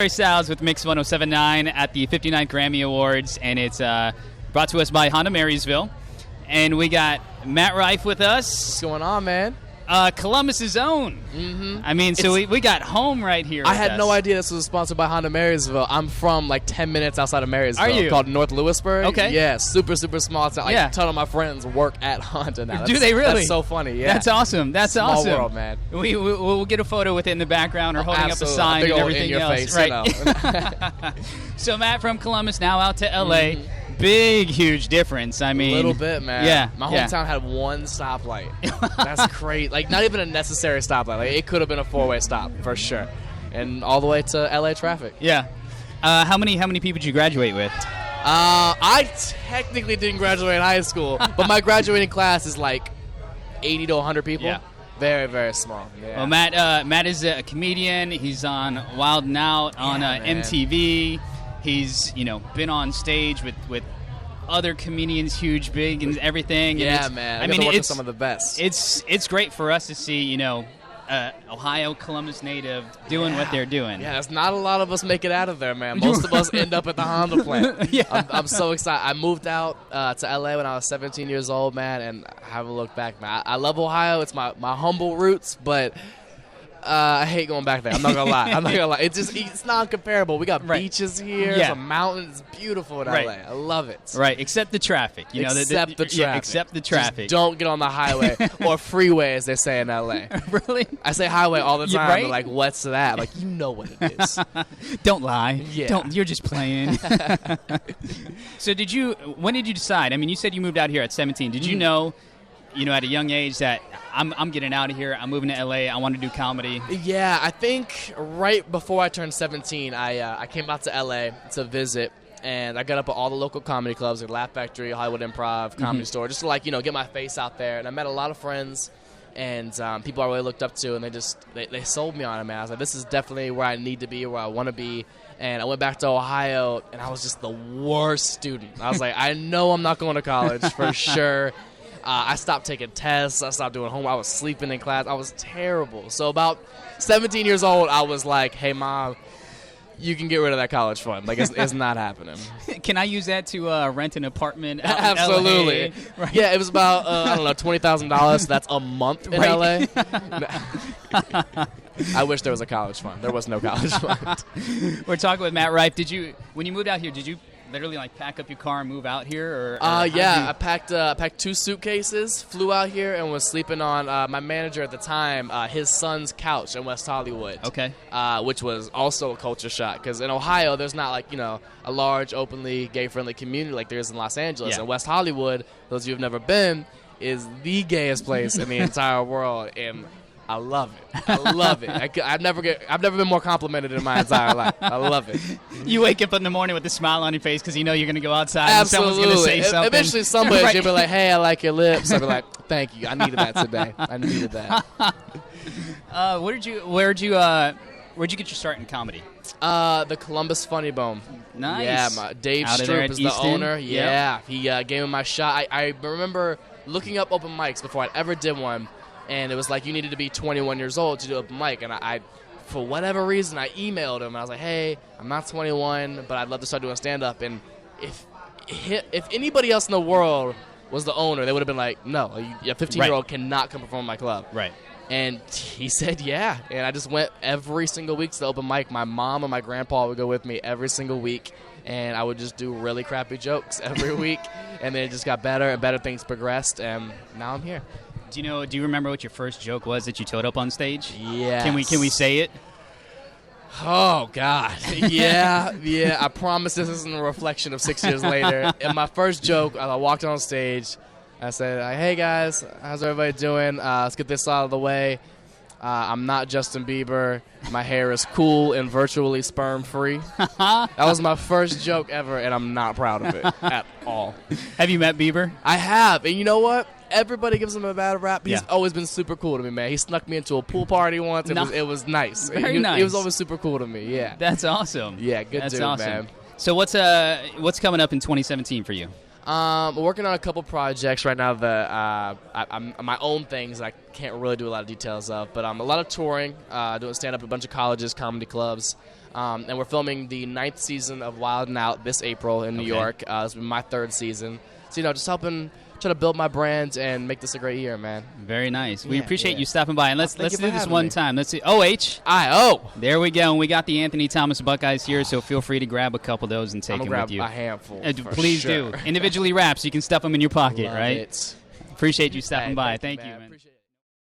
Harry Styles with Mix 107.9 at the 59th Grammy Awards, and it's brought to us by Honda Marysville. And we got Matt Rife with us. What's going on, man? Columbus's own. Mm-hmm. I mean, so we got home right here. I had no idea this was sponsored by Honda Marysville. I'm from like 10 minutes outside of Marysville. Are you? Called North Lewisburg. Okay. Yeah, super small town. Like, Yeah. a ton of my friends work at Honda now. Do they really? That's so funny. Yeah. That's awesome. That's Small awesome. world, man. We'll get a photo with it in the background or holding Absolutely. up a sign Big and old everything in your else. face, right. So Matt from Columbus, now out to L.A. Mm-hmm. Big, huge difference. I mean, A little bit, man. Yeah. My yeah. hometown had one stoplight. That's great. Like, not even a necessary stoplight. Like, it could have been a four-way stop for sure. And all the way to LA traffic. Yeah. How many people did you graduate with? I technically didn't graduate high school, but my graduating class is like 80 to 100 people. Yeah. Very, very small. Yeah. Well, Matt is a comedian. He's on Wild 'N Out on man. MTV. He's been on stage with other comedians, huge, big, and everything. Yeah, and man. I mean, work with it's some of the best. It's great for us to see Ohio, Columbus native doing what they're doing. Yeah, there's not a lot of us make it out of there, man. Most of us end up at the Honda plant. Yeah. I'm so excited. I moved out to LA when I was 17 years old, man, and I haven't looked back, man. I love Ohio. It's my humble roots, but I hate going back there. I'm not gonna lie. It's not comparable. We got beaches here, some mountains. It's beautiful in LA. I love it. Right, except the traffic. Except the traffic. Yeah, except the traffic. Just don't get on the highway or freeway, as they say in LA. Really? I say highway all the time. Right? They're like, what's that? I'm like, you know what it is. Don't lie. Yeah. You're just playing. So when did you decide? I mean, you said you moved out here at 17. Did you know, at a young age that I'm getting out of here, I'm moving to LA, I want to do comedy? Yeah, I think right before I turned 17, I came out to LA to visit, and I got up at all the local comedy clubs, like Laugh Factory, Hollywood Improv, Comedy Store, just to get my face out there. And I met a lot of friends and people I really looked up to, and they sold me on it, man. I was like, this is definitely where I need to be, where I want to be. And I went back to Ohio, and I was just the worst student. I was like, I know I'm not going to college for sure. I stopped taking tests. I stopped doing homework. I was sleeping in class. I was terrible. So about 17 years old, I was like, hey, Mom, you can get rid of that college fund. Like, it's not happening. Can I use that to rent an apartment out Absolutely. in LA? Right. Yeah, it was about, $20,000. So that's a month in LA. I wish there was a college fund. There was no college fund. We're talking with Matt Rife. When you moved out here, did you literally pack up your car and move out here? I packed 2 suitcases, flew out here, and was sleeping on my manager at the time, his son's couch in West Hollywood. Okay. Which was also a culture shock, because in Ohio there's not a large openly gay-friendly community like there is in Los Angeles. Yeah. And West Hollywood, those of you who've never been, is the gayest place in the entire world, and I love it. I love it. I've never been more complimented in my entire life. I love it. You wake up in the morning with a smile on your face because you know you're going to go outside Absolutely. and someone's going to say something. Eventually somebody's Right. going to be like, hey, I like your lips. I'll be like, thank you. I needed that today. I needed that. Where'd you get your start in comedy? The Columbus Funny Bone. Nice. Yeah, Dave Out of there Stroop at is the Easton? owner. Yep. Yeah, he gave me my shot. I remember looking up open mics before I ever did one, and it was like you needed to be 21 years old to do open mic, and I for whatever reason, I emailed him. I was like, hey, I'm not 21, but I'd love to start doing stand-up. And if anybody else in the world was the owner, they would have been like, no, a 15-year-old cannot come perform in my club. Right. And he said, yeah. And I just went every single week to the open mic. My mom and my grandpa would go with me every single week, and I would just do really crappy jokes every week. And then it just got better and better. Things progressed, and now I'm here. Do you remember what your first joke was that you told up on stage? Yes. Can we say it? Oh, God. Yeah. I promise this isn't a reflection of 6 years later. And my first joke, I walked on stage. I said, hey, guys, how's everybody doing? Let's get this out of the way. I'm not Justin Bieber. My hair is cool and virtually sperm-free. That was my first joke ever, and I'm not proud of it at all. Have you met Bieber? I have. And you know what? Everybody gives him a bad rap. He's Yeah. always been super cool to me, man. He snuck me into a pool party once. It was nice. Very nice. He was always super cool to me, yeah. That's awesome. Yeah, good That's dude, awesome. man. So what's coming up in 2017 for you? I'm working on a couple projects right now that I'm my own things that I can't really do a lot of details of. But a lot of touring, doing stand-up at a bunch of colleges, comedy clubs. And we're filming the 9th season of Wild 'N Out this April in New York. This will be my 3rd season. So, just helping try to build my brand and make this a great year, man. Very nice. We appreciate you stopping by. And let's do this one time. Let's see. OH. There we go. And we got the Anthony Thomas Buckeyes here, so feel free to grab a couple of those and take them with you. I'm going to grab a handful. Please do. Individually wrapped so you can stuff them in your pocket, Love right? It. Appreciate you stopping by. Thank you, man.